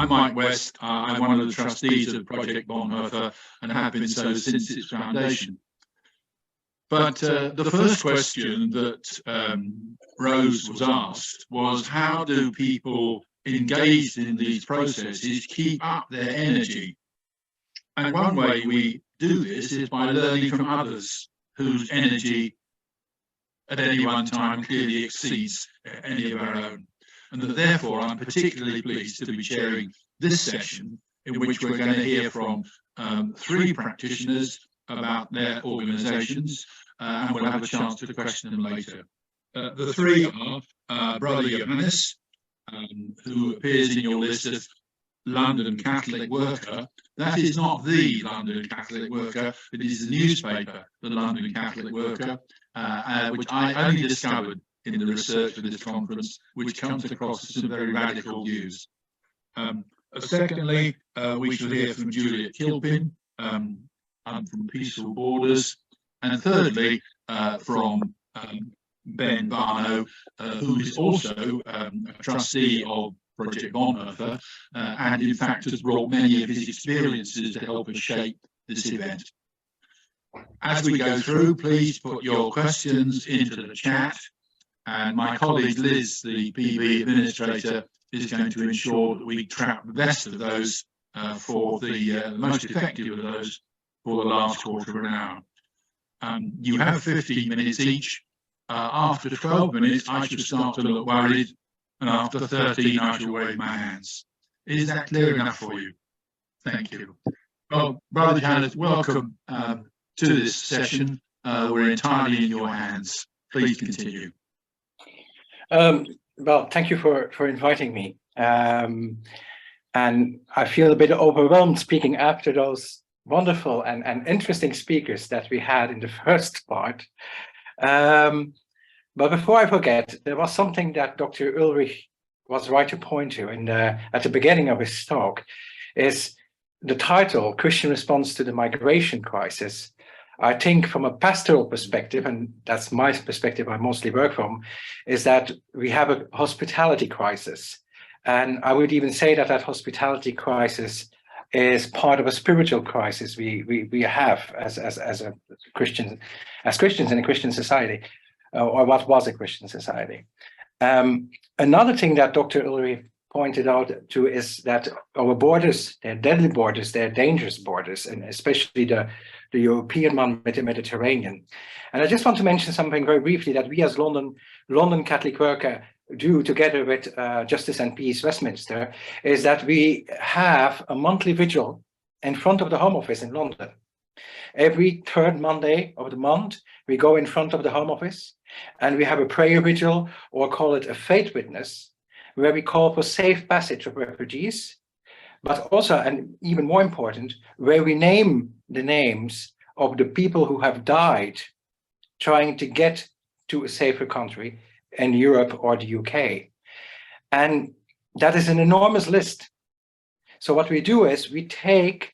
I'm Mike West. I'm one of the trustees of Project Bonhoeffer and have been so since its foundation. But the first question that Rose was asked was, how do people engaged in these processes keep up their energy? And one way we do this is by learning from others whose energy at any one time clearly exceeds any of our own. And that therefore I'm particularly pleased to be chairing this session, in which we're going to hear from 3 practitioners about their organisations, and we'll have a chance to question them later. The 3 are Brother Johannes, who appears in your list as London Catholic Worker. That is not the London Catholic Worker, it is the newspaper, the London Catholic Worker, which I only discovered in the research for this conference, which comes across some very radical views. Secondly, we shall hear from Juliet Kilpin, from Peaceful Borders, and thirdly, from Ben Bano, who is also a trustee of Project Bonhoeffer, and in fact has brought many of his experiences to help us shape this event. As we go through, please put your questions into the chat, and my colleague Liz, the PB administrator, is going to ensure that we trap the best of those for the most effective of those for the last quarter of an hour. You have 15 minutes each. After 12 minutes, I should start to look worried, and after 13, I shall wave my hands. Is that clear enough for you? Thank you. Well, Brother Johannes, welcome to this session. We're entirely in your hands. Please continue. Well, thank you for inviting me. And I feel a bit overwhelmed speaking after those wonderful and interesting speakers that we had in the first part. But before I forget, there was something that Dr. Ulrich was right to point to at the beginning of his talk, is the title, Christian Response to the Migration Crisis. I think from a pastoral perspective, and that's my perspective I mostly work from, is that we have a hospitality crisis. And I would even say that hospitality crisis is part of a spiritual crisis we have as Christians in a Christian society, or what was a Christian society. Another thing that Dr. Ulrich pointed out to is that our borders, they're deadly borders, they're dangerous borders, and especially the European one with the Mediterranean. And I just want to mention something very briefly that we as London Catholic Worker do together with Justice and Peace Westminster, is that we have a monthly vigil in front of the Home Office in London. Every 3rd Monday of the month, we go in front of the Home Office and we have a prayer vigil, or call it a faith witness, where we call for safe passage of refugees, but also, and even more important, where we name the names of the people who have died trying to get to a safer country in Europe or the UK. And that is an enormous list. So what we do is we take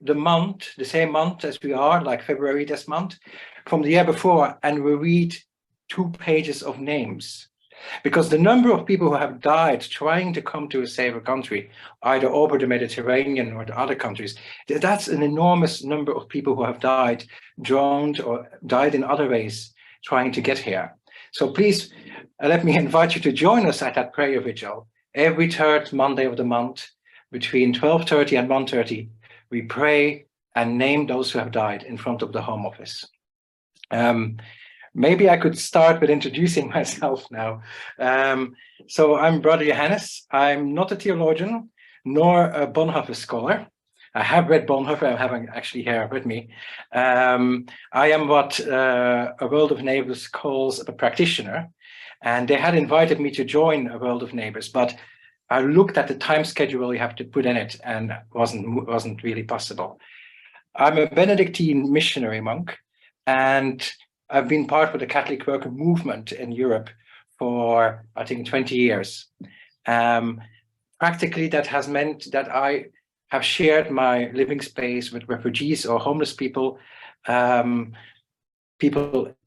the month, the same month as we are, like February this month, from the year before, and we read 2 pages of names. Because the number of people who have died trying to come to a safer country, either over the Mediterranean or the other countries, that's an enormous number of people who have died, drowned, or died in other ways trying to get here. So please let me invite you to join us at that prayer vigil. Every 3rd Monday of the month, between 12:30 and 1:30, we pray and name those who have died in front of the Home Office. Maybe I could start with introducing myself now. So I'm Brother Johannes. I'm not a theologian, nor a Bonhoeffer scholar. I have read Bonhoeffer, I haven't actually here with me. I am what A World of Neighbors calls a practitioner, and they had invited me to join A World of Neighbors, but I looked at the time schedule you have to put in it, and wasn't really possible. I'm a Benedictine missionary monk, and I've been part of the Catholic Worker movement in Europe for, I think, 20 years. Practically, that has meant that I have shared my living space with refugees or homeless people,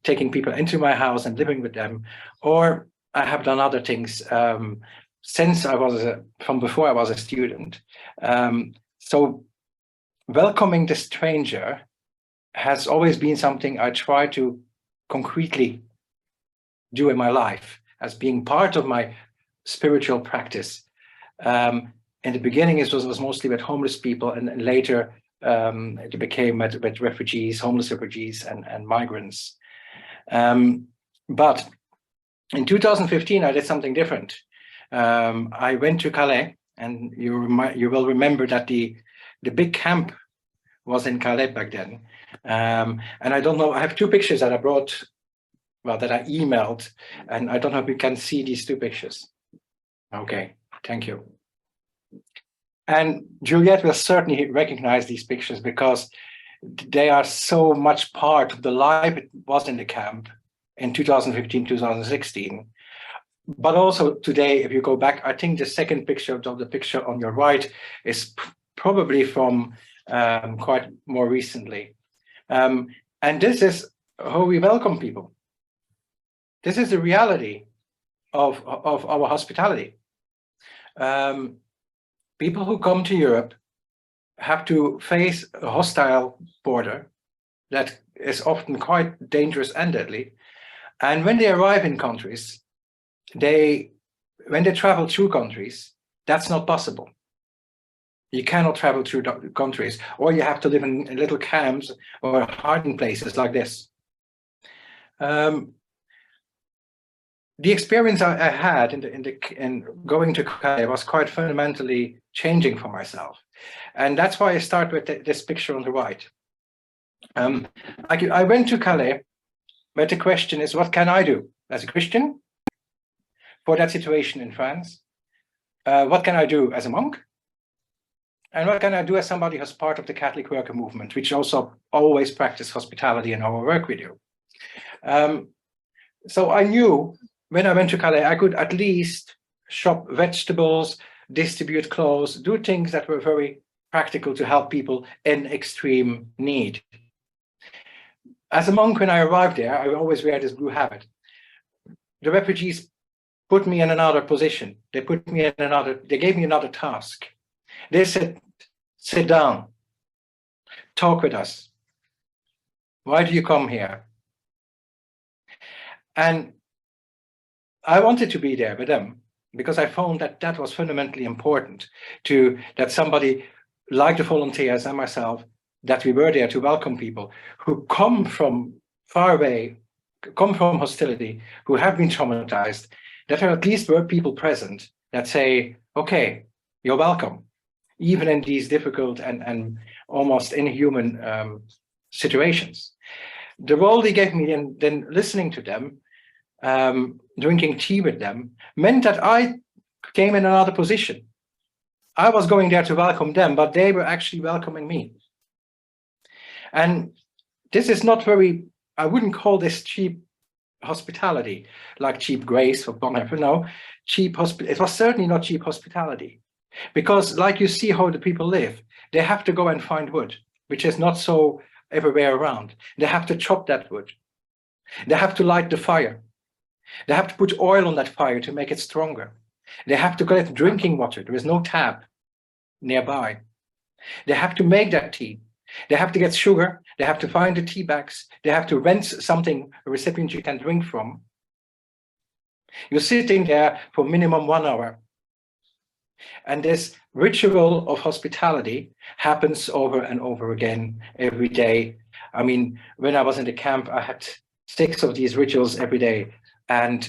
taking people into my house and living with them, or I have done other things, since I was from before I was a student. So welcoming the stranger has always been something I try to concretely do in my life as being part of my spiritual practice. In the beginning, it was mostly with homeless people, and later it became with refugees, homeless refugees, and migrants. But in 2015, I did something different. I went to Calais, and you will remember that the big camp was in Calais back then. And I don't know, I have two pictures that I brought, well, that I emailed, and I don't know if you can see these two pictures. Okay, thank you. And Juliet will certainly recognize these pictures because they are so much part of the life it was in the camp in 2015, 2016. But also today, if you go back, I think the second picture of the picture on your right is probably from quite more recently. And this is how we welcome people. This is the reality of our hospitality. People who come to Europe have to face a hostile border that is often quite dangerous and deadly. And when they arrive in countries, when they travel through countries, that's not possible. You cannot travel through countries, or you have to live in little camps or hiding places like this. The experience I had in going to Calais was quite fundamentally changing for myself, and that's why I start with this picture on the right. I went to Calais, but the question is, what can I do as a Christian for that situation in France? What can I do as a monk? And what can I do as somebody who's part of the Catholic worker movement, which also always practice hospitality in our work we do? So I knew when I went to Calais, I could at least shop vegetables, distribute clothes, do things that were very practical to help people in extreme need. As a monk, when I arrived there, I always wear this blue habit. The refugees put me in another position. They gave me another task. They said, sit down, talk with us. Why do you come here? And I wanted to be there with them because I found that that was fundamentally important, that somebody like the volunteers and myself, that we were there to welcome people who come from far away, come from hostility, who have been traumatized, that there at least were people present that say, okay, you're welcome, even in these difficult and almost inhuman situations. The role they gave me in then listening to them, drinking tea with them, meant that I came in another position. I was going there to welcome them, but they were actually welcoming me. And this is not very, I wouldn't call this cheap hospitality, like cheap grace or whatever. No, it was certainly not cheap hospitality. Because like you see how the people live, they have to go and find wood, which is not so everywhere around. They have to chop that wood. They have to light the fire. They have to put oil on that fire to make it stronger. They have to collect drinking water. There is no tap nearby. They have to make that tea. They have to get sugar. They have to find the tea bags. They have to rent something, a recipient you can drink from. You're sitting there for minimum 1 hour. And this ritual of hospitality happens over and over again every day. I mean, when I was in the camp, I had 6 of these rituals every day. And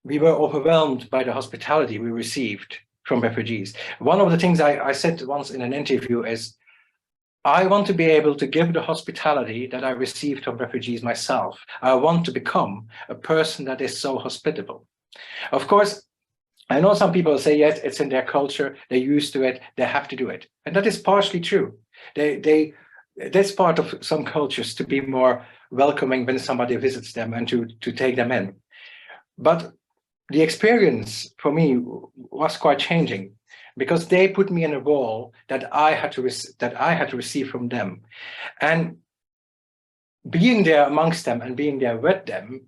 we were overwhelmed by the hospitality we received from refugees. One of the things I said once in an interview is, I want to be able to give the hospitality that I received from refugees myself. I want to become a person that is so hospitable. Of course, I know some people say, yes, it's in their culture, they're used to it, they have to do it. And that is partially true. That's part of some cultures to be more welcoming when somebody visits them and to take them in. But the experience for me was quite changing because they put me in a role that I had to receive from them. And being there amongst them and being there with them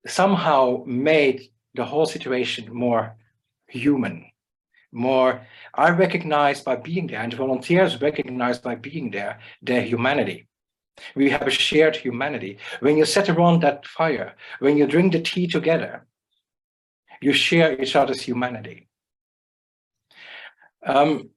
somehow made the whole situation more human, more, I recognized by being there, and volunteers recognized by being there, their humanity. We have a shared humanity. When you sit around that fire, when you drink the tea together, you share each other's humanity. In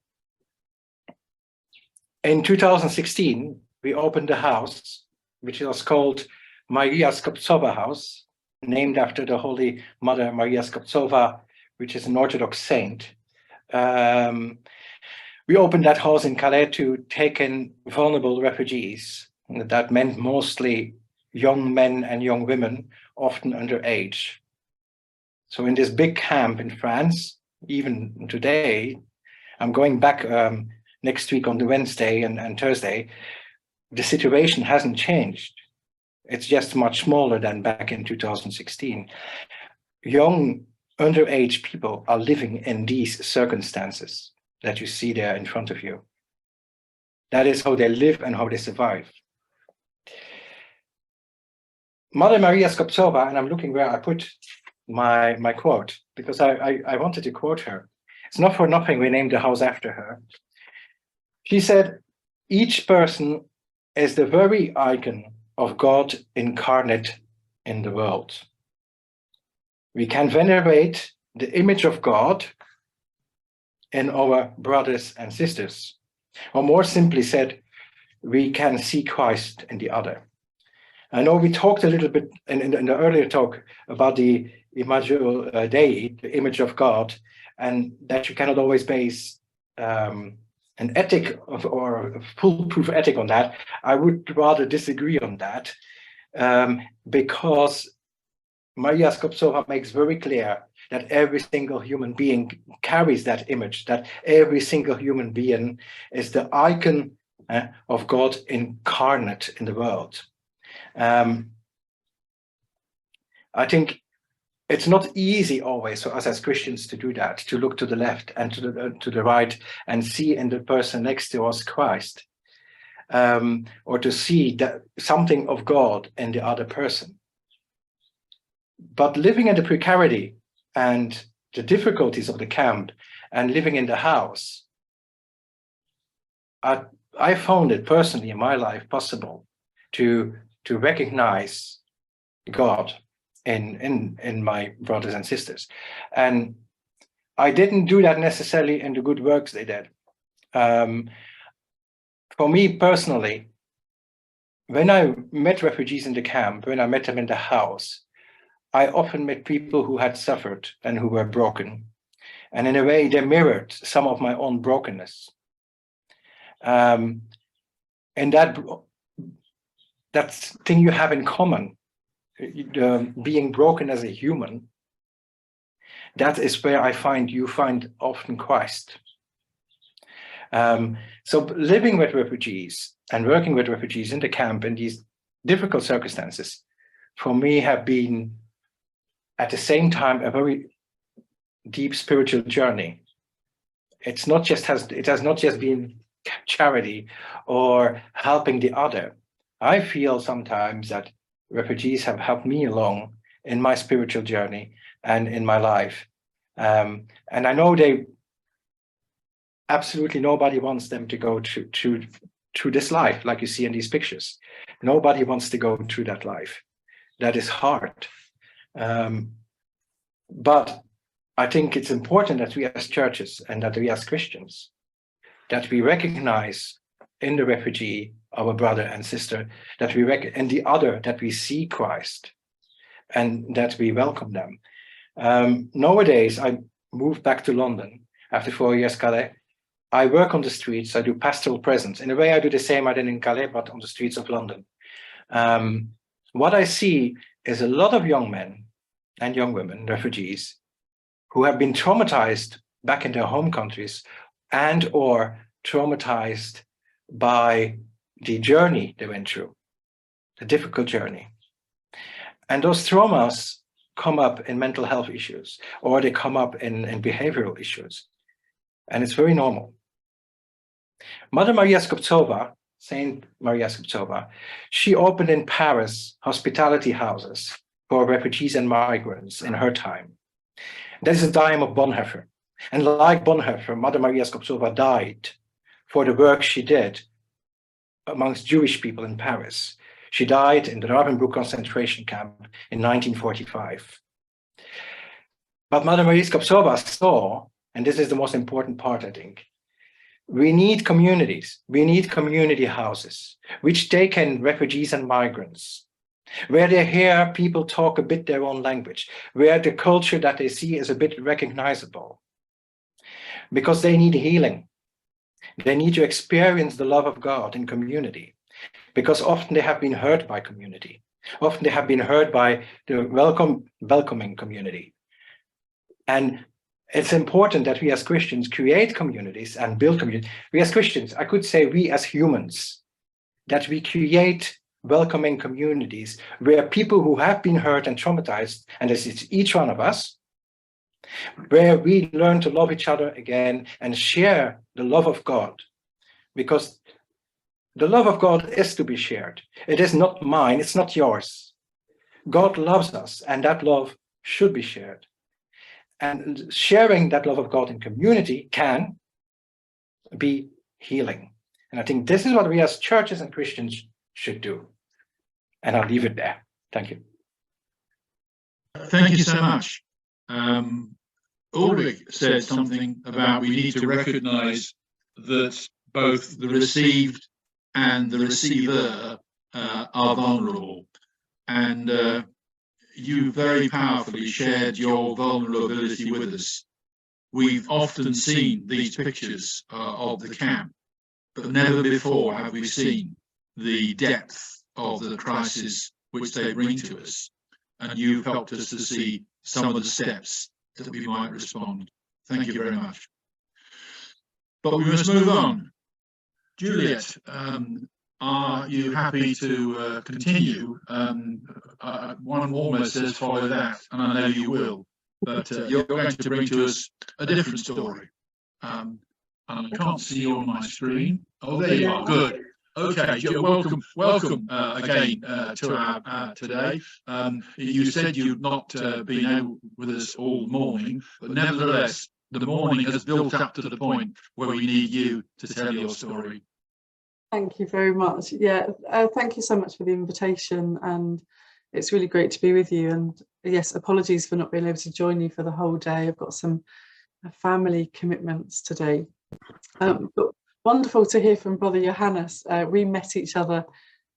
2016, we opened a house, which was called Maria Skoptsova House, named after the Holy Mother Maria Skoptsova, which is an Orthodox saint. We opened that house in Calais to take in vulnerable refugees. That meant mostly young men and young women, often underage. So in this big camp in France, even today, I'm going back next week on the Wednesday and Thursday, the situation hasn't changed. It's just much smaller than back in 2016. Young underage people are living in these circumstances that you see there in front of you. That is how they live and how they survive. Mother Maria Skoptsova, and I'm looking where I put my quote, because I wanted to quote her. It's not for nothing we named the house after her. She said, each person is the very icon of God incarnate in the world. We can venerate the image of God in our brothers and sisters. Or more simply said, we can see Christ in the other. I know we talked a little bit in the earlier talk about the Imago Dei, the image of God, and that you cannot always base an ethic or a foolproof ethic on that. I would rather disagree on that because Maria Skoptsova makes very clear that every single human being carries that image, that every single human being is the icon of God incarnate in the world. I think it's not easy always for us as Christians to do that, to look to the left and to the right and see in the person next to us Christ, or to see that something of God in the other person. But living in the precarity and the difficulties of the camp and living in the house, I found it personally in my life possible to recognize God in my brothers and sisters. And I didn't do that necessarily in the good works they did. For me personally, when I met refugees in the camp, when I met them in the house, I often met people who had suffered and who were broken. And in a way, they mirrored some of my own brokenness. And that thing you have in common, being broken as a human, that is where you find often Christ. So living with refugees and working with refugees in the camp in these difficult circumstances, for me have been at the same time a very deep spiritual journey. It has not just been charity or helping the other. I feel sometimes that refugees have helped me along in my spiritual journey and in my life. And I know absolutely nobody wants them to go through this life, like you see in these pictures. Nobody wants to go through that life. That is hard. But I think it's important that we as churches and that we as Christians, that we recognize in the refugee our brother and sister, that we in the other, that we see Christ and that we welcome them. Nowadays, I moved back to London after 4 years Calais. I work on the streets. I do pastoral presence. In a way, I do the same I did in Calais, but on the streets of London. What I see is a lot of young men and young women, refugees, who have been traumatized back in their home countries and or traumatized by the journey they went through, the difficult journey. And those traumas come up in mental health issues, or they come up in behavioral issues. And it's very normal. Mother Maria Skoptsova, Saint Maria Skoptsova, she opened in Paris hospitality houses for refugees and migrants in her time. That is the time of Bonhoeffer. And like Bonhoeffer, Mother Maria Skobtsova died for the work she did amongst Jewish people in Paris. She died in the Ravensbrück concentration camp in 1945. But Mother Maria Skobtsova saw, and this is the most important part, I think, we need communities, we need community houses, which take in refugees and migrants, where they hear people talk a bit their own language, where the culture that they see is a bit recognizable. Because they need healing. They need to experience the love of God in community, because often they have been hurt by community. Often they have been hurt by the welcoming community. And it's important that we as Christians create communities and build communities. We as Christians, I could say we as humans, that we create welcoming communities where people who have been hurt and traumatized, and this is each one of us, where we learn to love each other again and share the love of God. Because the love of God is to be shared. It is not mine, it's not yours. God loves us, and that love should be shared. And sharing that love of God in community can be healing. And I think this is what we as churches and Christians should do. And I'll leave it there. Thank you. Thank you so much. Ulrich said something about we need to recognize that both the received and the receiver are vulnerable. And you very powerfully shared your vulnerability with us. We've often seen these pictures of the camp, but never before have we seen the depth of the crisis which they bring to us. And you've helped us to see some of the steps that we might respond. Thank you very much. But we must move on. Juliet, are you happy to continue? One almost says follow that, and I know you will, but you're going to bring to us a different story. And I can't see you on my screen. Oh, there you are. Good. Okay, you're welcome again to our today. You said you've not been able with us all morning, but nevertheless, the morning has built up to the point where we need you to tell your story. Thank you very much. Yeah, thank you so much for the invitation, and it's really great to be with you. And yes, apologies for not being able to join you for the whole day. I've got some family commitments today. But wonderful to hear from Brother Johannes. We met each other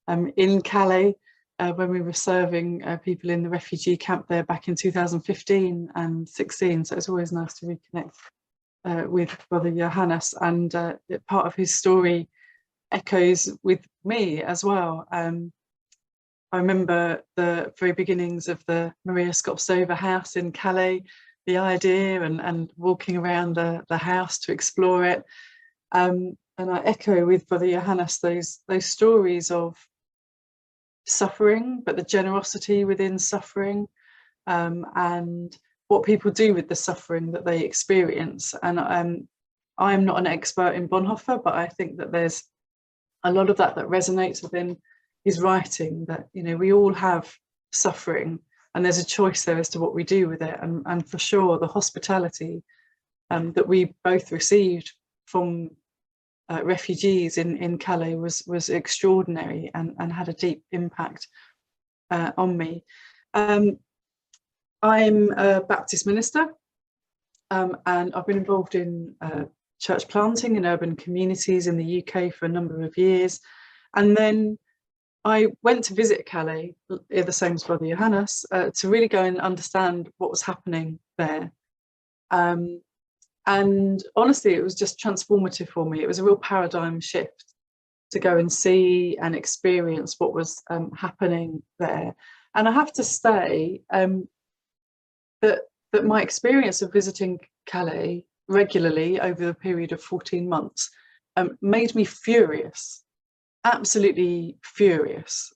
in Calais when we were serving people in the refugee camp there back in 2015 and 16. So it's always nice to reconnect with Brother Johannes, and part of his story echoes with me as well. I remember the very beginnings of the Maria Skobtsova house in Calais, the idea and walking around the house to explore it. And I echo with Brother Johannes those stories of suffering, but the generosity within suffering, and what people do with the suffering that they experience. And I am not an expert in Bonhoeffer, but I think that there's a lot of that resonates within his writing, that, you know, we all have suffering and there's a choice there as to what we do with it. And for sure, the hospitality that we both received from refugees in Calais was extraordinary and had a deep impact on me. I'm a Baptist minister, and I've been involved in church planting in urban communities in the UK for a number of years. And then I went to visit Calais, the same as Brother Johannes, to really go and understand what was happening there. And honestly, it was just transformative for me. It was a real paradigm shift to go and see and experience what was happening there. And I have to say that my experience of visiting Calais regularly over the period of 14 months made me furious, absolutely furious,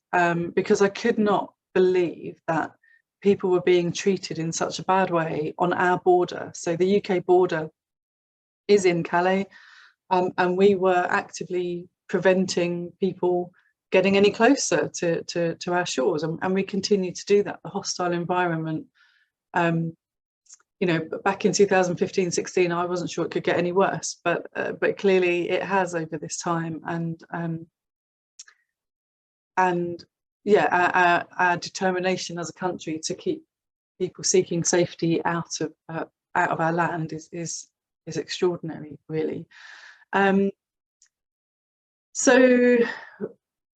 because I could not believe that people were being treated in such a bad way on our border. So the UK border is in Calais, and we were actively preventing people getting any closer to our shores, and we continue to do that. The hostile environment, you know, back in 2015-16, I wasn't sure it could get any worse, but clearly it has over this time, and yeah, our determination as a country to keep people seeking safety out of our land is extraordinary, really. So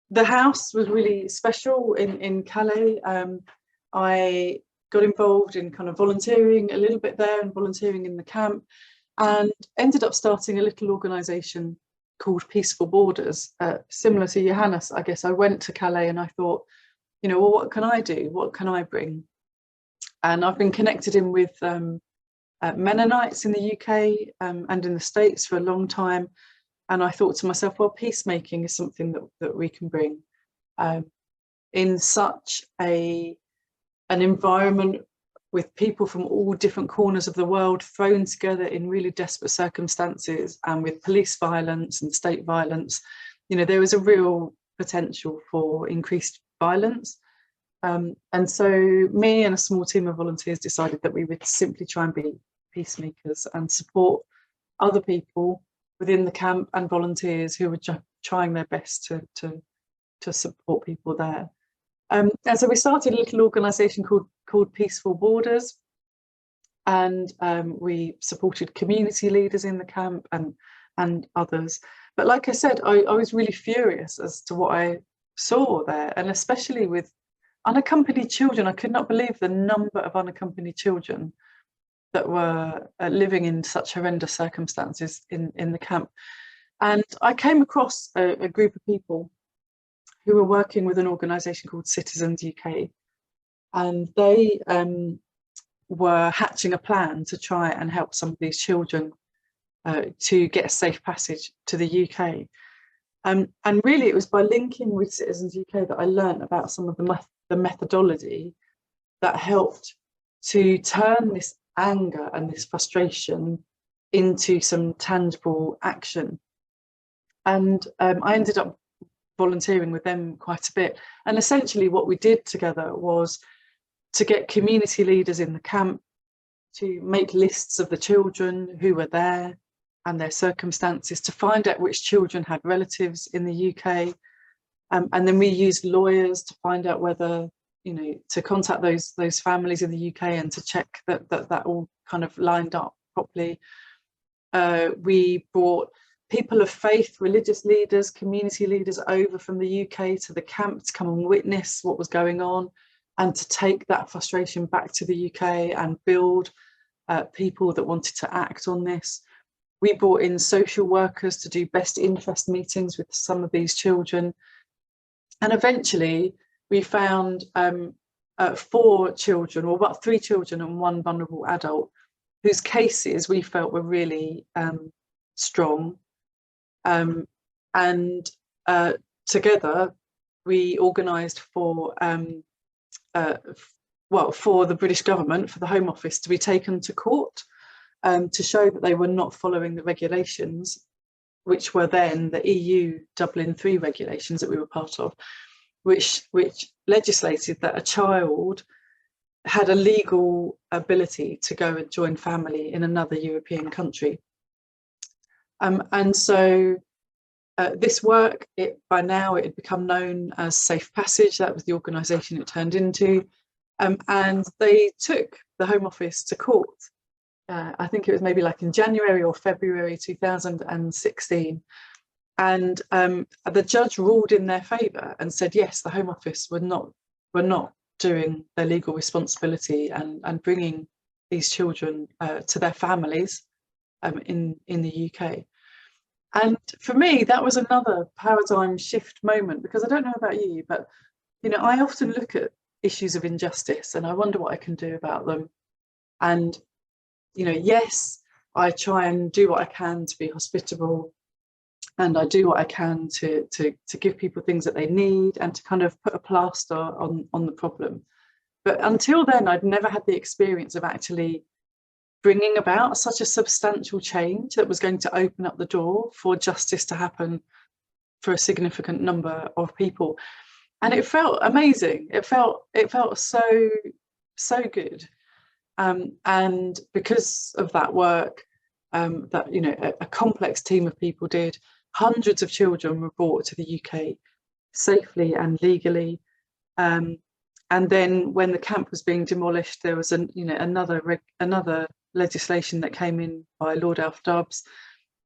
the house was really special in Calais. I got involved in kind of volunteering a little bit there and volunteering in the camp, and ended up starting a little organisation called Peaceful Borders. Similar to Johannes, I guess I went to Calais and I thought, you know, well, what can I do? What can I bring? And I've been connected in with Mennonites in the UK and in the States for a long time. And I thought to myself, well, peacemaking is something that we can bring in such an environment with people from all different corners of the world thrown together in really desperate circumstances, and with police violence and state violence. You know, there was a real potential for increased violence. And so me and a small team of volunteers decided that we would simply try and be peacemakers and support other people within the camp and volunteers who were trying their best to support people there. And so we started a little organisation called Peaceful Borders, and we supported community leaders in the camp and others. But like I said, I was really furious as to what I saw there, and especially with unaccompanied children. I could not believe the number of unaccompanied children that were living in such horrendous circumstances in the camp. And I came across a group of people who were working with an organisation called Citizens UK, and they were hatching a plan to try and help some of these children to get a safe passage to the UK. And really it was by linking with Citizens UK that I learned about some of the methodology that helped to turn this anger and this frustration into some tangible action. And I ended up volunteering with them quite a bit. And essentially what we did together was to get community leaders in the camp to make lists of the children who were there and their circumstances, to find out which children had relatives in the UK. And then we used lawyers to find out whether, you know, to contact those families in the UK and to check that all kind of lined up properly. We brought people of faith, religious leaders, community leaders over from the UK to the camp to come and witness what was going on, and to take that frustration back to the UK and build people that wanted to act on this. We brought in social workers to do best interest meetings with some of these children. And eventually we found 4 children, or about 3 children and 1 vulnerable adult, whose cases we felt were really strong. And together we organised for the British government, for the Home Office, to be taken to court to show that they were not following the regulations, which were then the EU Dublin III regulations that we were part of, which legislated that a child had a legal ability to go and join family in another European country. And so this work, by now it had become known as Safe Passage. That was the organisation it turned into. And they took the Home Office to court. I think it was maybe like in January or February 2016. And the judge ruled in their favour and said, yes, the Home Office were not doing their legal responsibility and bringing these children to their families in the UK. And for me, that was another paradigm shift moment, because I don't know about you, but you know, I often look at issues of injustice and I wonder what I can do about them. And you know, yes, I try and do what I can to be hospitable, and I do what I can to give people things that they need and to kind of put a plaster on the problem. But until then, I'd never had the experience of actually bringing about such a substantial change that was going to open up the door for justice to happen for a significant number of people. And it felt amazing. It felt so good. And because of that work, that, you know, a complex team of people did, hundreds of children were brought to the UK safely and legally. And then when the camp was being demolished, there was another legislation that came in by Lord Alf Dubs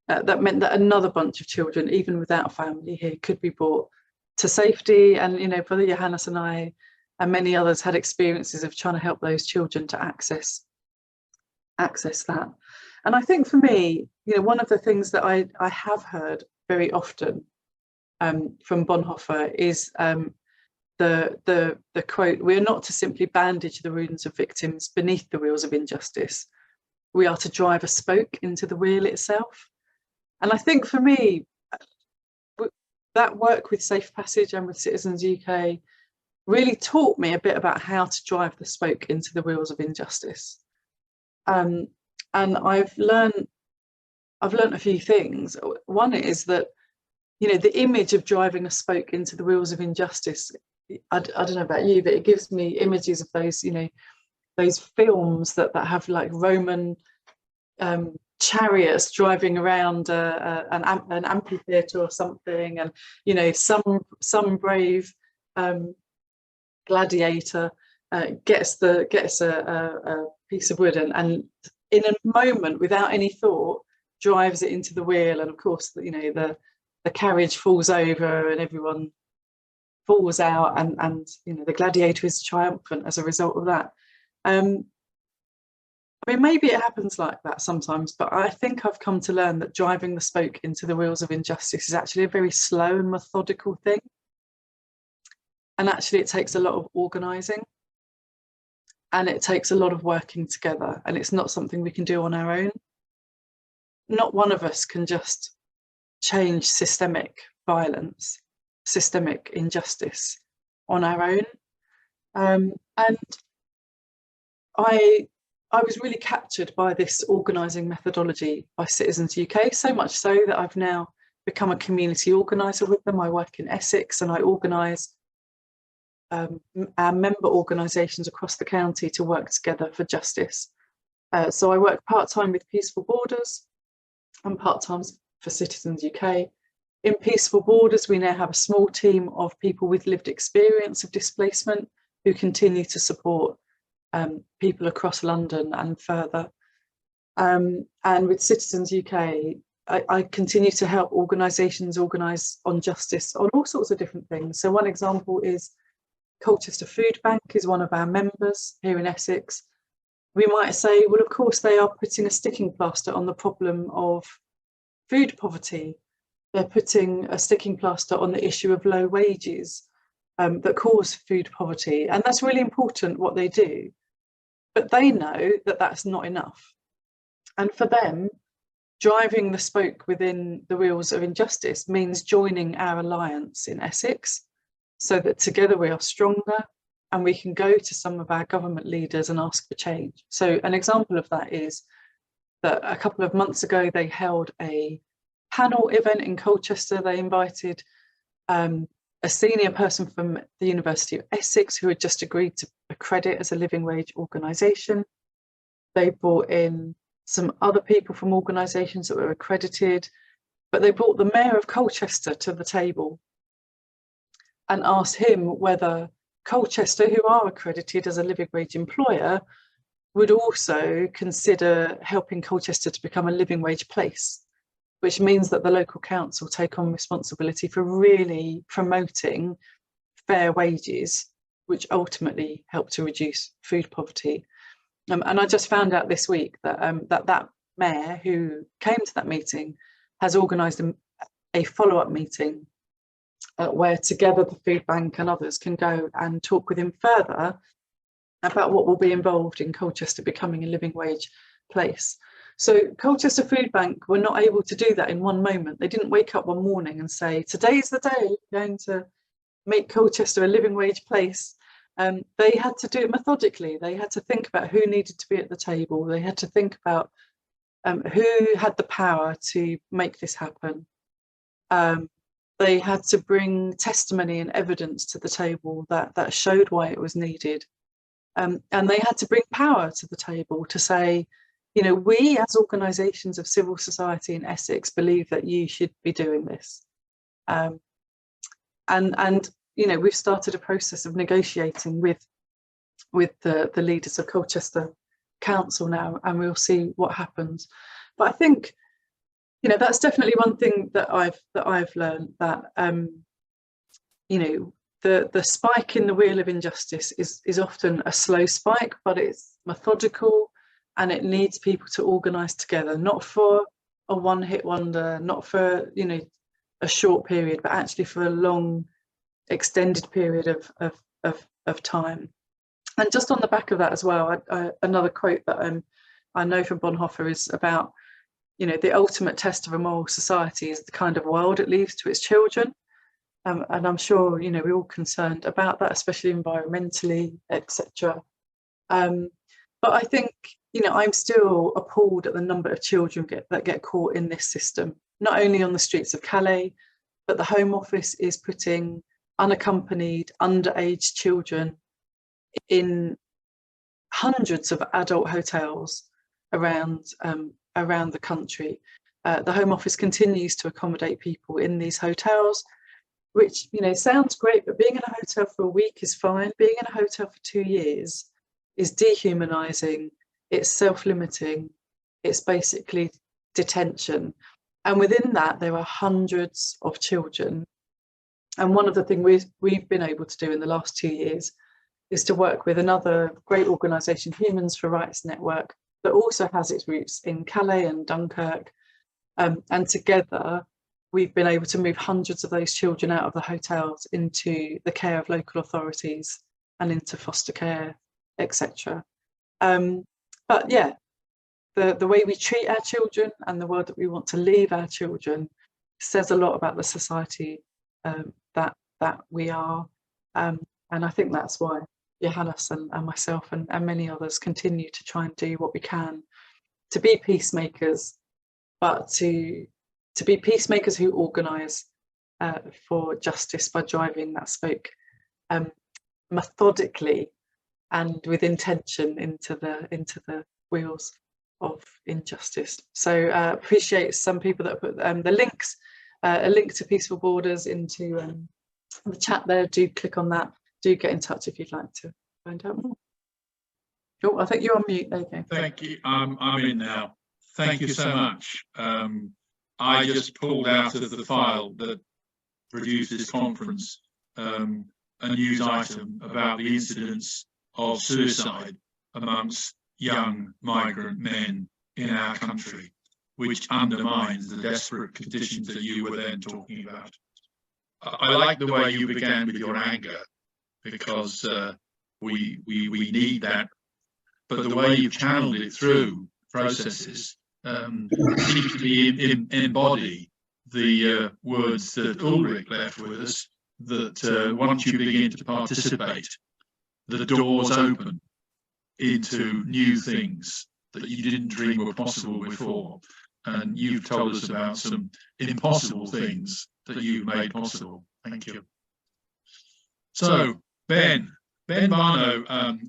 that meant that another bunch of children, even without family here, could be brought to safety. And, you know, Brother Johannes and I and many others had experiences of trying to help those children to access that. And I think for me, you know, one of the things that I have heard very often from Bonhoeffer is the quote, "We are not to simply bandage the wounds of victims beneath the wheels of injustice. We are to drive a spoke into the wheel itself." And I think for me, that work with Safe Passage and with Citizens UK really taught me a bit about how to drive the spoke into the wheels of injustice. And I've learned a few things. One is that, you know, the image of driving a spoke into the wheels of injustice, I don't know about you, but it gives me images of those, you know, those films that have like Roman chariots driving around an amphitheatre or something, and, you know, some brave gladiator gets a piece of wood and in a moment, without any thought, drives it into the wheel, and of course, you know, the carriage falls over and everyone falls out, and you know, the gladiator is triumphant as a result of that. I mean, maybe it happens like that sometimes, but I think I've come to learn that driving the spoke into the wheels of injustice is actually a very slow and methodical thing. And actually it takes a lot of organising, and it takes a lot of working together, and it's not something we can do on our own. Not one of us can just change systemic violence, systemic injustice on our own. And I was really captured by this organising methodology by Citizens UK, so much so that I've now become a community organiser with them. I work in Essex and I organise our member organisations across the county to work together for justice. So I work part-time with Peaceful Borders and part-time for Citizens UK. In Peaceful Borders, we now have a small team of people with lived experience of displacement who continue to support people across London and further. And with Citizens UK, I continue to help organisations organise on justice on all sorts of different things. So one example is Colchester Food Bank is one of our members here in Essex. We might say, well, of course, they are putting a sticking plaster on the problem of food poverty. They're putting a sticking plaster on the issue of low wages that cause food poverty. And that's really important what they do. But they know that that's not enough. And for them, driving the spoke within the wheels of injustice means joining our alliance in Essex, so that together we are stronger and we can go to some of our government leaders and ask for change. So an example of that is that a couple of months ago, they held a panel event in Colchester. They invited a senior person from the University of Essex who had just agreed to accredit as a living wage organisation. They brought in some other people from organisations that were accredited, but they brought the Mayor of Colchester to the table and asked him whether Colchester, who are accredited as a living wage employer, would also consider helping Colchester to become a living wage place, which means that the local council take on responsibility for really promoting fair wages, which ultimately help to reduce food poverty. And I just found out this week that that mayor who came to that meeting has organised a follow-up meeting where together the food bank and others can go and talk with him further about what will be involved in Colchester becoming a living wage place. So Colchester Food Bank were not able to do that in one moment. They didn't wake up one morning and say, today's the day we're going to make Colchester a living wage place. They had to do it methodically. They had to think about who needed to be at the table. They had to think about who had the power to make this happen. they had to bring testimony and evidence to the table that showed why it was needed. And they had to bring power to the table to say, you know, we as organisations of civil society in Essex believe that you should be doing this. And you know, we've started a process of negotiating with the leaders of Colchester Council now, and we'll see what happens. But I think, you know, that's definitely one thing that I've learned, that you know, the spike in the wheel of injustice is often a slow spike, but it's methodical, and it needs people to organise together, not for a one-hit wonder, not for, you know, a short period, but actually for a long, extended period of time. And just on the back of that as well, another quote that I know from Bonhoeffer is about, you know, the ultimate test of a moral society is the kind of world it leaves to its children. And I'm sure, you know, we're all concerned about that, especially environmentally, etc. But I think, you know, I'm still appalled at the number of children that get caught in this system, not only on the streets of Calais, but the Home Office is putting unaccompanied underage children in hundreds of adult hotels around the country. The Home Office continues to accommodate people in these hotels, which, you know, sounds great, but being in a hotel for a week is fine. Being in a hotel for 2 years is dehumanising, it's self-limiting, it's basically detention. And within that, there are hundreds of children. And one of the things we've been able to do in the last 2 years is to work with another great organisation, Humans for Rights Network, that also has its roots in Calais and Dunkirk. And together, we've been able to move hundreds of those children out of the hotels into the care of local authorities and into foster care, etc. But yeah, the way we treat our children and the world that we want to leave our children says a lot about the society that we are. And I think that's why Johannes and myself and many others continue to try and do what we can to be peacemakers, but to be peacemakers who organise for justice by driving that spoke methodically and with intention into the wheels of injustice. So appreciate some people that put the links, a link to Peaceful Borders into the chat there. Do click on that. Do get in touch if you'd like to find out more. Oh, I think you're on mute. There you go. Thank you. I'm in now. Thank you so much. I just pulled out of the file that produced this conference a news item about the incidence of suicide amongst young migrant men in our country, which undermines the desperate conditions that you were then talking about. I like the way you began with your anger, because we need that, but the way you've channeled it through processes seems to embody the words that Ulrich left with us, that once you begin to participate, the doors open into new things that you didn't dream were possible before. And you've told us about some impossible things that you've made possible. Thank you. So, Ben Bano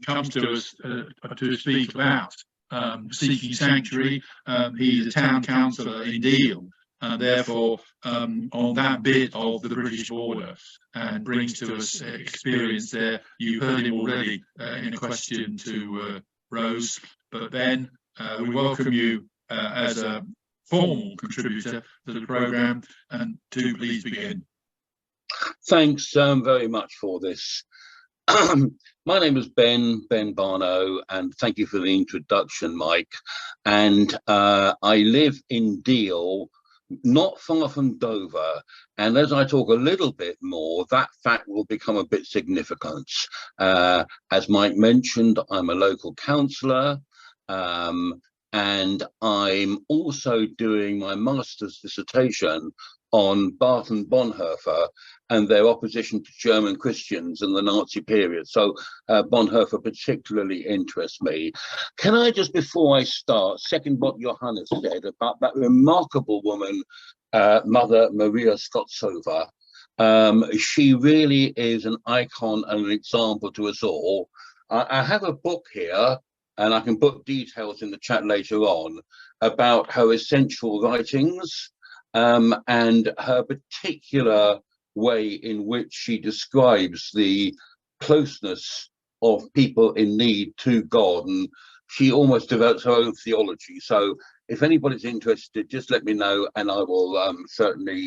comes to us to speak about seeking sanctuary. He's a town councillor in Deal, and therefore on that bit of the British border, and brings to us experience there. You heard him already in a question to Rose, but Ben, we welcome you as a formal contributor to the programme, and do please begin. Thanks very much for this. My name is Ben Bano, and thank you for the introduction, Mike. And I live in Deal, not far from Dover. And as I talk a little bit more, that fact will become a bit significant. As Mike mentioned, I'm a local councillor, and I'm also doing my master's dissertation on Barth and Bonhoeffer and their opposition to German Christians in the Nazi period. So Bonhoeffer particularly interests me. Can I just, before I start, second what Johannes said about that remarkable woman, Mother Maria Skotsova, She really is an icon and an example to us all. I have a book here, and I can put details in the chat later on about her essential writings, and her particular way in which she describes the closeness of people in need to God, and she almost develops her own theology. So if anybody's interested, just let me know, and I will certainly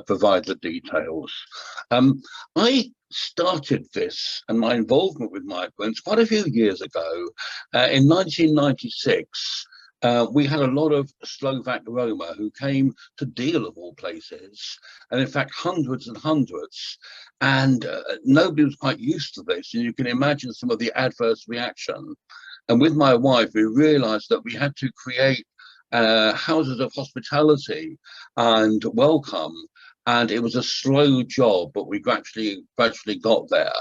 provide the details. I started this and my involvement with migrants quite a few years ago. In 1996, we had a lot of Slovak Roma who came to Deal, of all places, and in fact hundreds and hundreds, and nobody was quite used to this, and you can imagine some of the adverse reaction. And with my wife, we realized that we had to create houses of hospitality and welcome. And it was a slow job, but we gradually got there.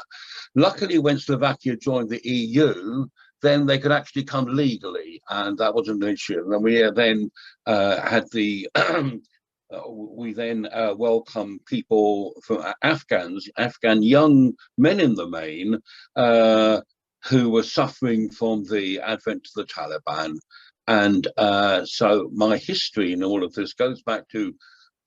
Luckily, when Slovakia joined the EU, then they could actually come legally, and that wasn't an issue. And we then had the we then welcomed people from Afghan young men in the main, who were suffering from the advent of the Taliban. And so my history in all of this goes back to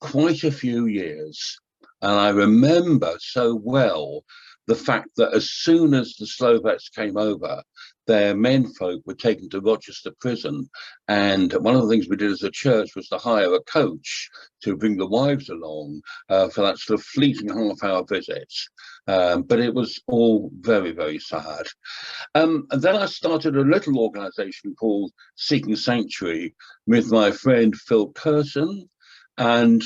quite a few years. And I remember so well the fact that as soon as the Slovaks came over, their menfolk were taken to Rochester prison. And one of the things we did as a church was to hire a coach to bring the wives along for that sort of fleeting half-hour visit. But it was all very, very sad. And then I started a little organization called Seeking Sanctuary with my friend Phil Curtin. And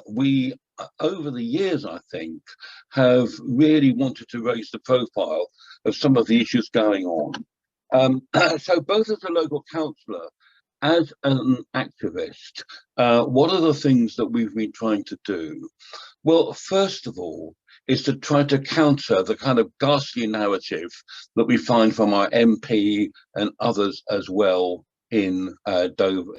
we, over the years, I think, have really wanted to raise the profile of some of the issues going on. So both as a local councillor, as an activist, what are the things that we've been trying to do? Well, first of all, is to try to counter the kind of ghastly narrative that we find from our MP and others as well in Dover.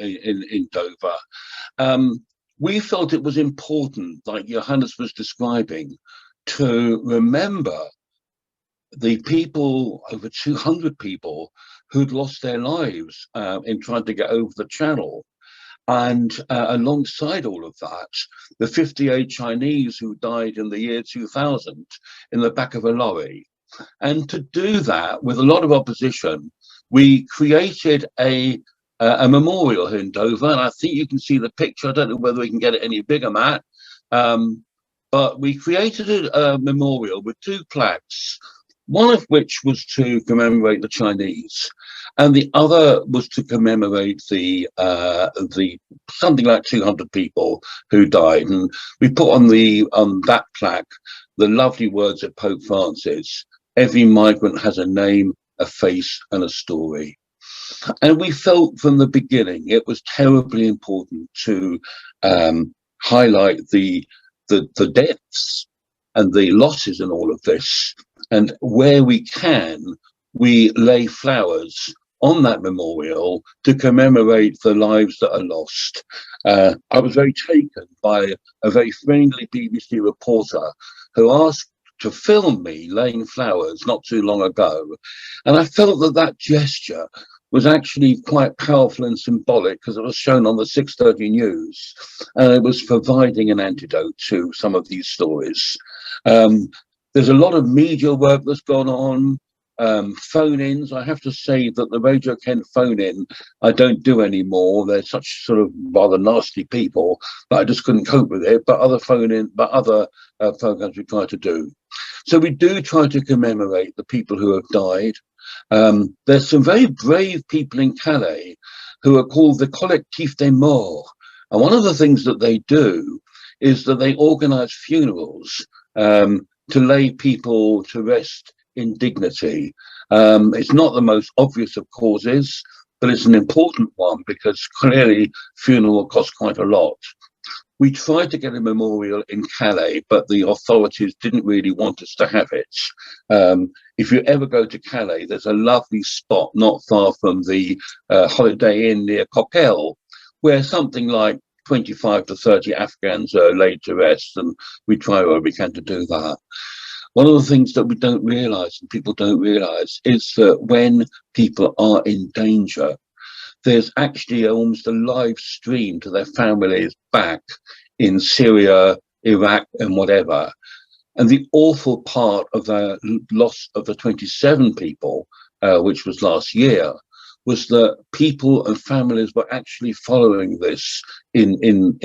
We felt it was important, like Johannes was describing, to remember the people, over 200 people, who'd lost their lives in trying to get over the channel. And alongside all of that, the 58 Chinese who died in the year 2000 in the back of a lorry. And to do that with a lot of opposition, we created a memorial here in Dover, and I think you can see the picture. I don't know whether we can get it any bigger, Matt, but we created a memorial with two plaques, one of which was to commemorate the Chinese, and the other was to commemorate the something like 200 people who died. And we put on that plaque the lovely words of Pope Francis: "Every migrant has a name, a face, and a story." And we felt from the beginning it was terribly important to highlight the deaths and the losses in all of this. And where we can, we lay flowers on that memorial to commemorate the lives that are lost. I was very taken by a very friendly BBC reporter who asked to film me laying flowers not too long ago. And I felt that gesture was actually quite powerful and symbolic, because it was shown on the 6:30 news, and it was providing an antidote to some of these stories. There's a lot of media work that's gone on, phone-ins. I have to say that the Radio Kent phone-in I don't do anymore. They're such sort of rather nasty people that I just couldn't cope with it. But other programs we try to do. So we do try to commemorate the people who have died. There's some very brave people in Calais who are called the Collectif des Morts. And one of the things that they do is that they organize funerals to lay people to rest in dignity. It's not the most obvious of causes, but it's an important one, because clearly funeral costs quite a lot. We tried to get a memorial in Calais, but the authorities didn't really want us to have it. If you ever go to Calais, there's a lovely spot not far from the Holiday Inn near Coquelles, where something like 25 to 30 Afghans laid to rest, and we try where we can to do that. One of the things that we don't realise, and people don't realise, is that when people are in danger, there's actually almost a live stream to their families back in Syria, Iraq, and whatever. And the awful part of the loss of the 27 people, which was last year, was that people and families were actually following this in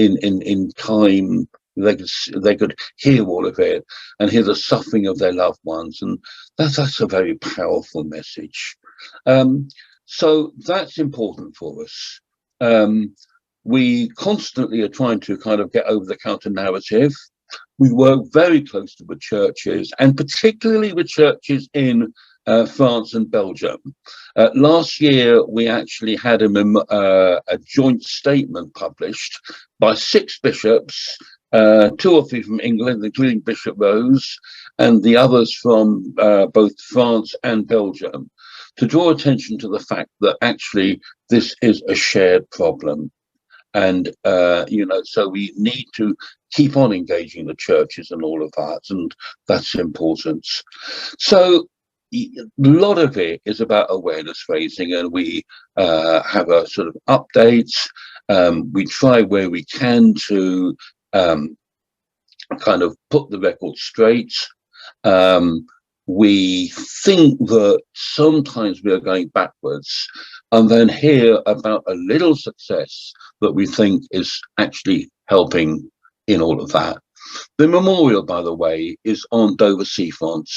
time. They could hear all of it and hear the suffering of their loved ones, and that's a very powerful message. So that's important for us. We constantly are trying to kind of get over the counter narrative. We work very closely with churches, and particularly with churches in France and Belgium. Last year, we actually had a joint statement published by 6 bishops, 2 or 3 from England, including Bishop Rose, and the others from both France and Belgium, to draw attention to the fact that actually this is a shared problem. And, so we need to keep on engaging the churches and all of that, and that's important. So a lot of it is about awareness raising, and we have a sort of updates. We try where we can to kind of put the record straight. We think that sometimes we are going backwards, and then hear about a little success that we think is actually helping in all of that. The memorial, by the way, is on Dover seafront,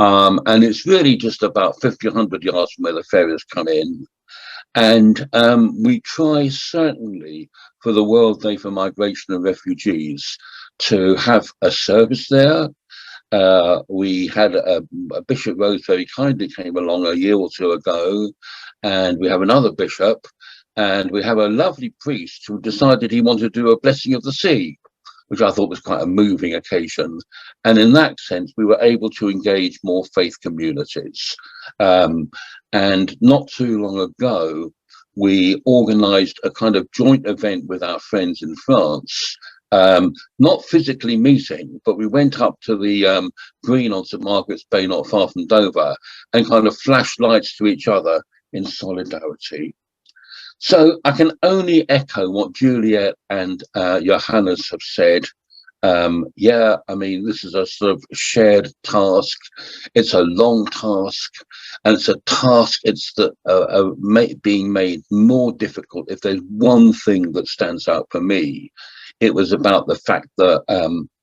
and it's really just about 50, 100 yards from where the ferries come in. And we try certainly for the World Day for Migration and Refugees to have a service there. We had a Bishop Rose very kindly came along a year or 2 ago, and we have another bishop, and we have a lovely priest who decided he wanted to do a blessing of the sea, which I thought was quite a moving occasion. And in that sense, we were able to engage more faith communities. And not too long ago, we organised a kind of joint event with our friends in France, not physically meeting, but we went up to the green on St Margaret's Bay, not far from Dover, and kind of flashed lights to each other in solidarity. So I can only echo what Juliet and Johannes have said. Yeah, I mean, this is a sort of shared task. It's a long task, and it's a task being made more difficult. If there's one thing that stands out for me, it was about the fact that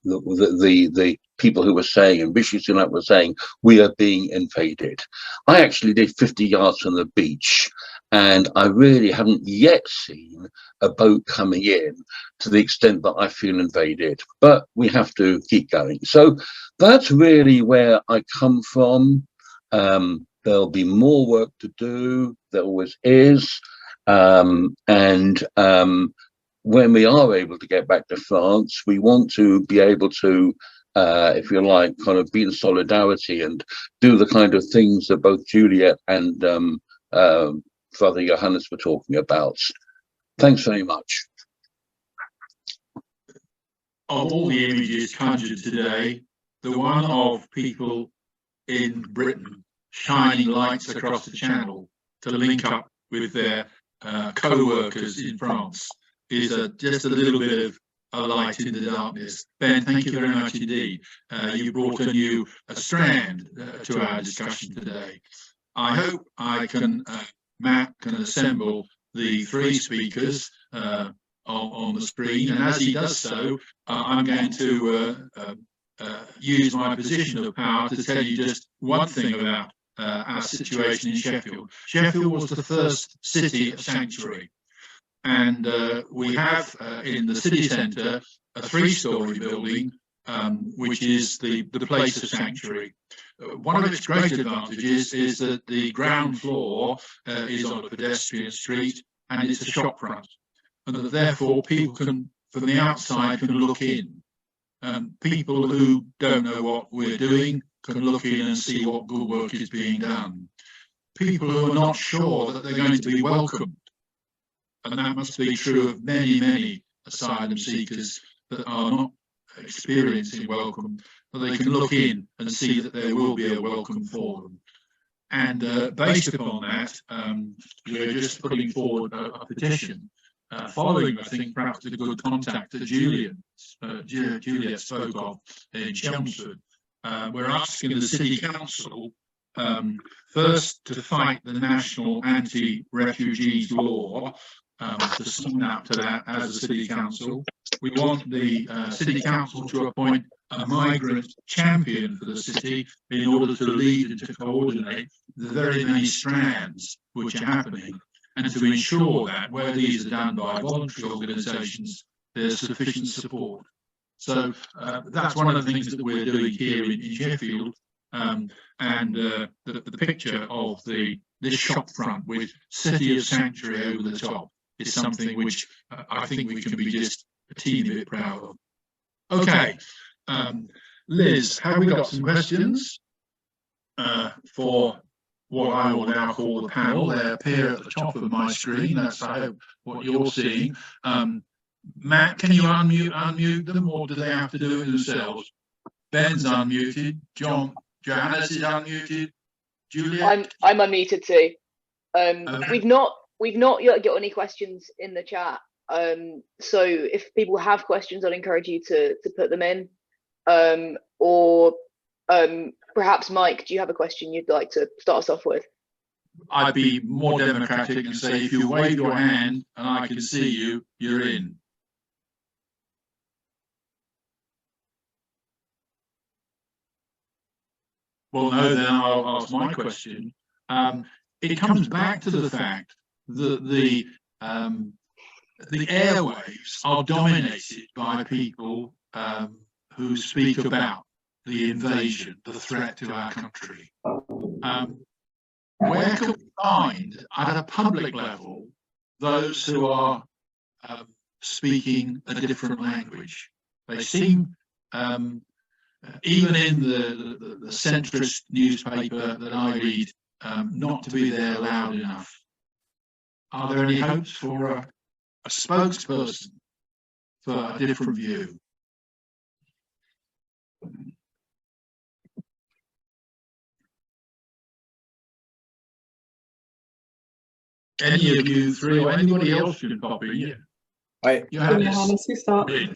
the people who were saying, and Rishi Sunak was saying, we are being invaded. I actually did 50 yards from the beach, and I really haven't yet seen a boat coming in to the extent that I feel invaded, but we have to keep going. So that's really where I come from. There'll be more work to do, there always is. When we are able to get back to France, we want to be able to, if you like, kind of be in solidarity and do the kind of things that both Juliet and Father Johannes were talking about. Thanks very much. Of all the images conjured today, the one of people in Britain shining lights across the channel to link up with their co-workers in France is just a little bit of a light in the darkness. Ben, thank you very much indeed. You brought a strand to our discussion today. I hope Matt can assemble the 3 speakers on the screen, and as he does so, I'm going to use my position of power to tell you just one thing about our situation in Sheffield. Sheffield was the first city sanctuary, and we have in the city centre a 3-storey building, which is the place of sanctuary. One of its great advantages is that the ground floor is on a pedestrian street, and it's a shop front, and that therefore people can, from the outside, can look in. People who don't know what we're doing can look in and see what good work is being done. People who are not sure that they're going to be welcomed, and that must be true of many, many asylum seekers that are not experiencing welcome, that they can look in and see that there will be a welcome for them. And based upon that, we're just putting forward a petition, following, I think, perhaps the good contact that Juliet spoke of in Chelmsford. We're asking the City Council first to fight the national anti-refugees law, to sign up to that as a City Council. We want the City Council to appoint a migrant champion for the city in order to lead and to coordinate the very many strands which are happening, and to ensure that where these are done by voluntary organisations, there's sufficient support. So that's one of the things that we're doing here in Sheffield, and the picture of this shop front with City of Sanctuary over the top is something which I think we can be just a teeny bit proud of. Okay, Liz, have we got some questions for what I will now call the panel? They appear at the top of my screen. That's, I hope, what you're seeing. Matt, can you unmute them, or do they have to do it themselves? Ben's unmuted. Johannes is unmuted. Juliet? I'm unmuted too. Okay. We've not yet got any questions in the chat. So if people have questions, I'd encourage you to put them in. Or perhaps Mike, do you have a question you'd like to start us off with? I'd be more democratic and say, if you wave your hand and I can see you, you're in. Well, no, then I'll ask my question. It comes back to the fact that the airwaves are dominated by people who speak about the invasion, the threat to our country. Where can we find, at a public level, those who are speaking a different language? They seem, even in the centrist newspaper that I read, not to be there loud enough. Are there any hopes for a spokesperson for a different view? Any of you three, or anybody else can pop in? Yeah. Johannes, you start. Good.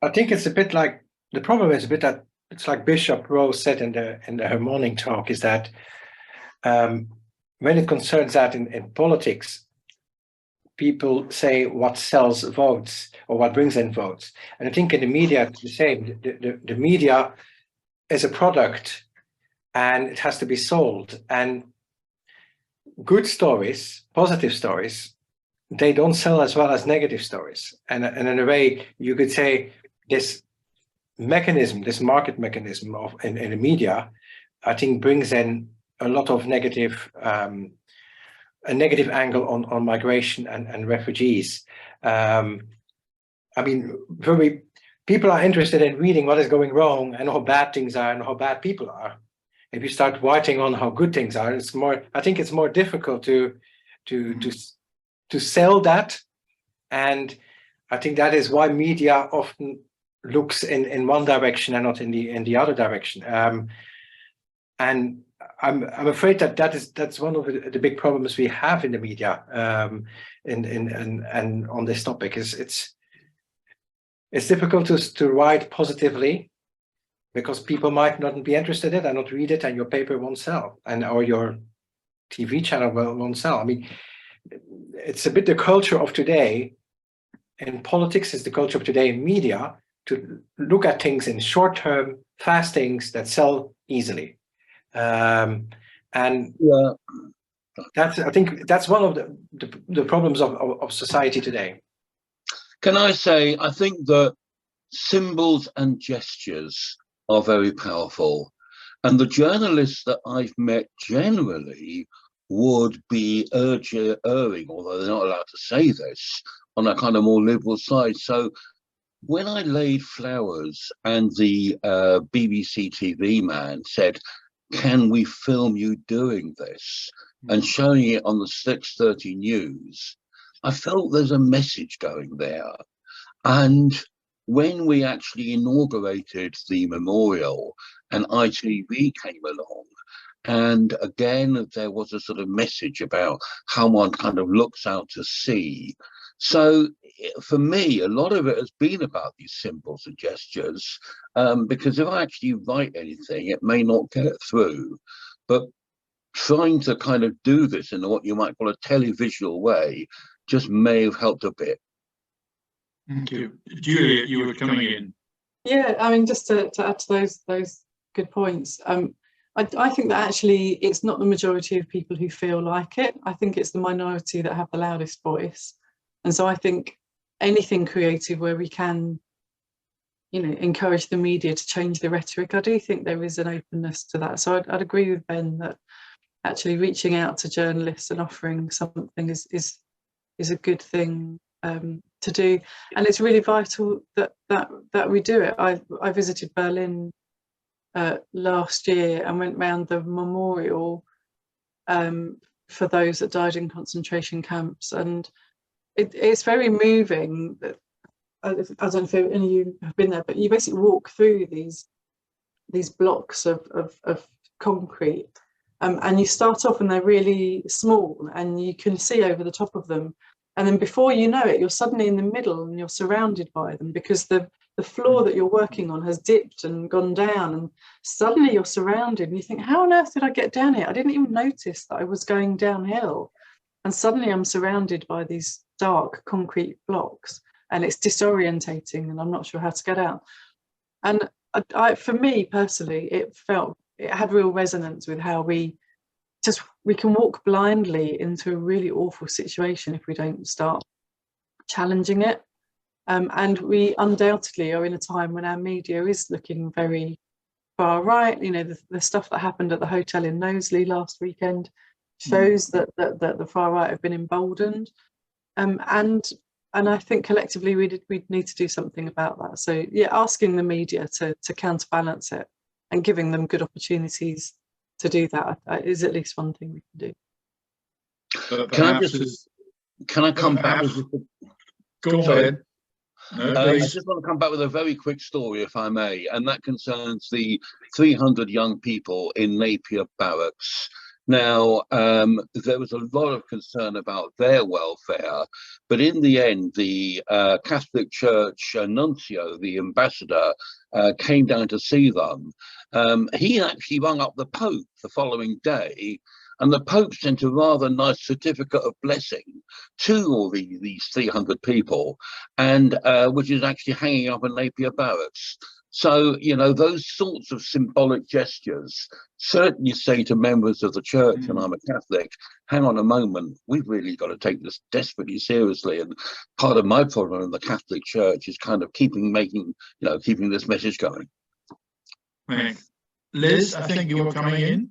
I think it's a bit like, the problem is a bit that it's like Bishop Rose said in her morning talk, is that when it concerns that in politics, people say what sells votes or what brings in votes. And I think in the media, it's the same. The media is a product and it has to be sold. And good stories, positive stories, they don't sell as well as negative stories. And in a way, you could say this mechanism, this market mechanism in the media, I think brings in a lot of negative, a negative angle on migration and refugees. I mean, people are interested in reading what is going wrong and how bad things are and how bad people are. If you start writing on how good things are, it's more. I think it's more difficult to sell that, and I think that is why media often looks in one direction and not in the other direction. And I'm afraid that's one of the big problems we have in the media, and on this topic is it's difficult to write positively, because people might not be interested in it and not read it, and your paper won't sell, or your TV channel won't sell. I mean, it's a bit the culture of today in politics, is the culture of today in media, to look at things in short-term, fast things that sell easily. And yeah, I think that's one of the problems of society today. Can I say, I think that symbols and gestures are very powerful, and the journalists that I've met generally would be erring, although they're not allowed to say this, on a kind of more liberal side. So when I laid flowers and the BBC TV man said, "Can we film you doing this?" and showing it on the 6:30 news, I felt there's a message going there. And when we actually inaugurated the memorial, and ITV came along, and again, there was a sort of message about how one kind of looks out to sea. So for me, a lot of it has been about these symbols and gestures, because if I actually write anything, it may not get through. But trying to kind of do this in what you might call a televisual way just may have helped a bit. Thank you. Juliet, you were coming in. Yeah, I mean, just to add to those good points, I think that actually it's not the majority of people who feel like it. I think it's the minority that have the loudest voice. And so I think anything creative where we can, encourage the media to change the rhetoric, I do think there is an openness to that. So I'd agree with Ben that actually reaching out to journalists and offering something is a good thing to do, and it's really vital that we do it. I visited Berlin last year and went round the memorial for those that died in concentration camps, and it's very moving. I don't know if any of you have been there, but you basically walk through these blocks of concrete, and you start off and they're really small and you can see over the top of them, and then before you know it, you're suddenly in the middle and you're surrounded by them, because the floor that you're working on has dipped and gone down, and suddenly you're surrounded and you think, how on earth did I get down here? I didn't even notice that I was going downhill, and suddenly I'm surrounded by these dark concrete blocks, and it's disorientating and I'm not sure how to get out. And for me personally, it had real resonance with how we can walk blindly into a really awful situation if we don't start challenging it. And we undoubtedly are in a time when our media is looking very far right. The stuff that happened at the hotel in Knowsley last weekend shows that the far right have been emboldened. And I think collectively we need to do something about that. So yeah, asking the media to counterbalance it and giving them good opportunities to do that is at least one thing we can do. Can I come back? Go ahead. No, I just want to come back with a very quick story, if I may, and that concerns the 300 young people in Napier Barracks. Now, there was a lot of concern about their welfare, but in the end, the Catholic Church nuncio, the ambassador, came down to see them. He actually rung up the Pope the following day, and the Pope sent a rather nice certificate of blessing to all these 300 people, and which is actually hanging up in Napier Barracks. So, those sorts of symbolic gestures certainly say to members of the church, and I'm a Catholic, hang on a moment, we've really got to take this desperately seriously. And part of my problem in the Catholic Church is kind of keeping this message going. Right. Liz, I think you're coming in.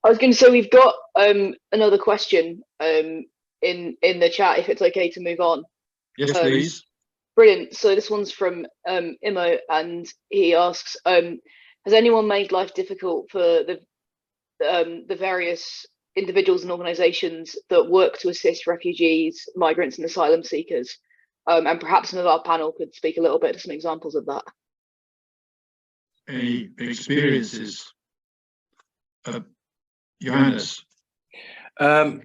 I was going to say we've got another question in the chat, if it's okay to move on. Yes, please. Brilliant. So this one's from Imo, and he asks, has anyone made life difficult for the various individuals and organisations that work to assist refugees, migrants and asylum seekers? And perhaps some of our panel could speak a little bit to some examples of that. Any experiences? Johannes? On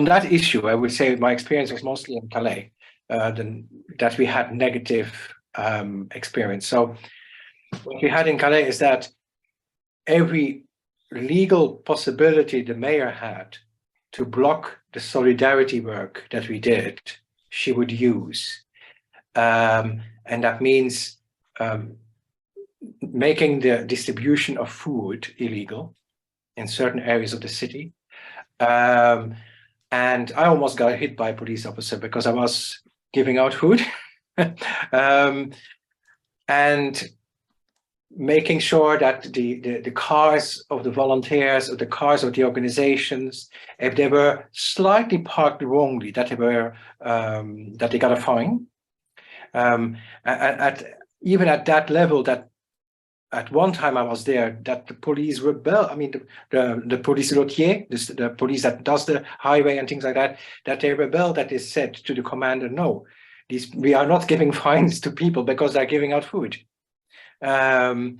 that issue, I would say my experience was mostly in Calais. That we had negative experience. So what we had in Calais is that every legal possibility the mayor had to block the solidarity work that we did, she would use. And that means making the distribution of food illegal in certain areas of the city. And I almost got hit by a police officer because I was giving out food. And making sure that the cars of the volunteers or the cars of the organizations, if they were slightly parked wrongly, that they got a fine. Even at that level, that at one time I was there, that the police rebel. I mean, the police routier, the police that does the highway and things like that, that they rebel. That is said to the commander, no, we are not giving fines to people because they're giving out food. So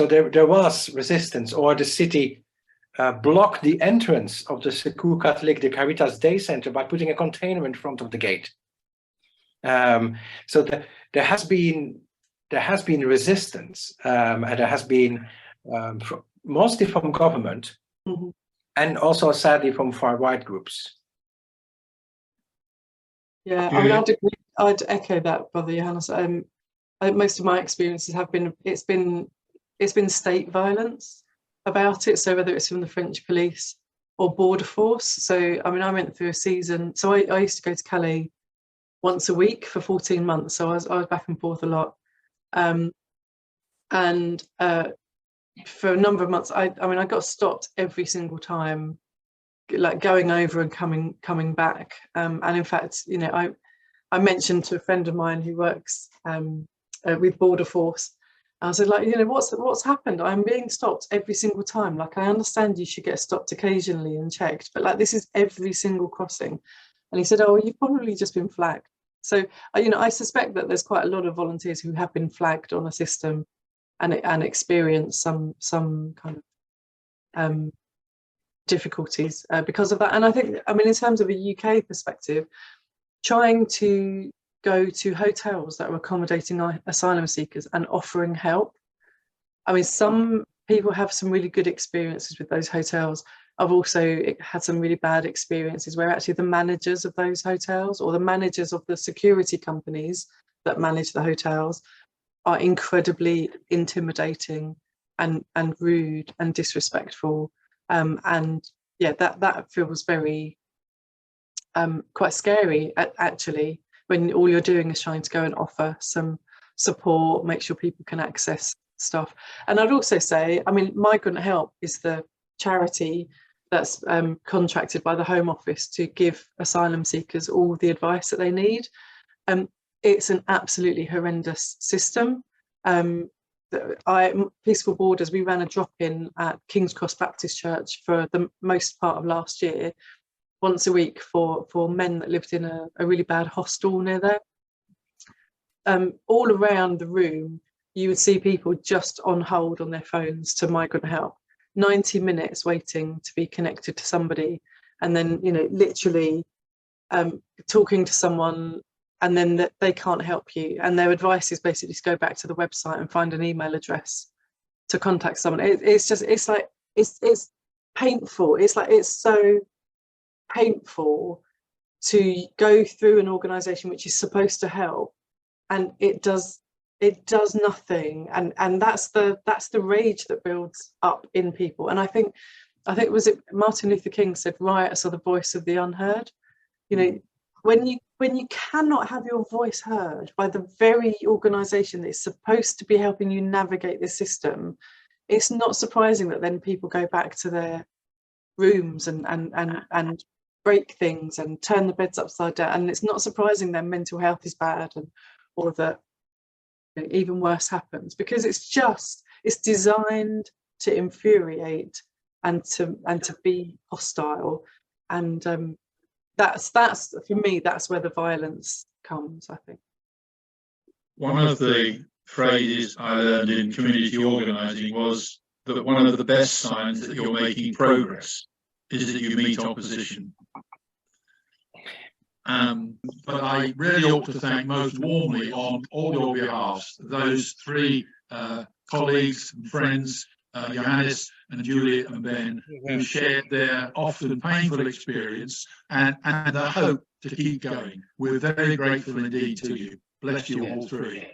there was resistance, or the city blocked the entrance of the Secours Catholique de Caritas Day Center by putting a container in front of the gate. So there has been resistance, and there has been mostly from government, and also sadly from far right groups. Yeah, I mean, I'd echo that, Brother Johannes. Most of my experiences have been it's been state violence about it. So whether it's from the French police or border force. So I mean, I went through a season. So I used to go to Calais once a week for 14 months. So I was back and forth a lot, and for a number of months, I mean, I got stopped every single time, like going over and coming back. And in fact, you know, I mentioned to a friend of mine who works with border force. I said, like, you know, what's happened? I'm being stopped every single time. Like, I understand you should get stopped occasionally and checked, but like, this is every single crossing. And he said, oh, you've probably just been flagged. So, you know, I suspect that there's quite a lot of volunteers who have been flagged on a system and experience some kind of difficulties because of that. And I think, I mean, in terms of a UK perspective, trying to go to hotels that are accommodating asylum seekers and offering help. I mean, some people have some really good experiences with those hotels. I've also had some really bad experiences where actually the managers of those hotels or the managers of the security companies that manage the hotels are incredibly intimidating and rude and disrespectful. And yeah, that feels very quite scary actually, when all you're doing is trying to go and offer some support, make sure people can access stuff. And I'd also say, I mean, Migrant Help is the charity that's contracted by the Home Office to give asylum seekers all the advice that they need. It's an absolutely horrendous system. Peaceful Borders, we ran a drop-in at King's Cross Baptist Church for the most part of last year, once a week for men that lived in a really bad hostel near there. All around the room, you would see people just on hold on their phones to Migrant Help, 90 minutes waiting to be connected to somebody, and then, you know, literally talking to someone, and then that they can't help you. And their advice is basically to go back to the website and find an email address to contact someone. It's painful. It's so painful to go through an organization which is supposed to help, and it does nothing, and that's the rage that builds up in people. And I think was it Martin Luther King said, riots are the voice of the unheard. You know, when you cannot have your voice heard by the very organization that is supposed to be helping you navigate this system, it's not surprising that then people go back to their rooms and break things and turn the beds upside down. And it's not surprising their mental health is bad, or that, you know, even worse happens, because it's designed to infuriate and to be hostile. And that's for me, that's where the violence comes, I think. One of the phrases I learned in community organising was that one of the best signs that you're making progress is that you meet opposition. But I really ought to thank most warmly on all your behalves those three colleagues and friends, Johannes and Juliet and Ben, who shared their often painful experience and the hope to keep going. We're very grateful indeed to you. Bless you all three.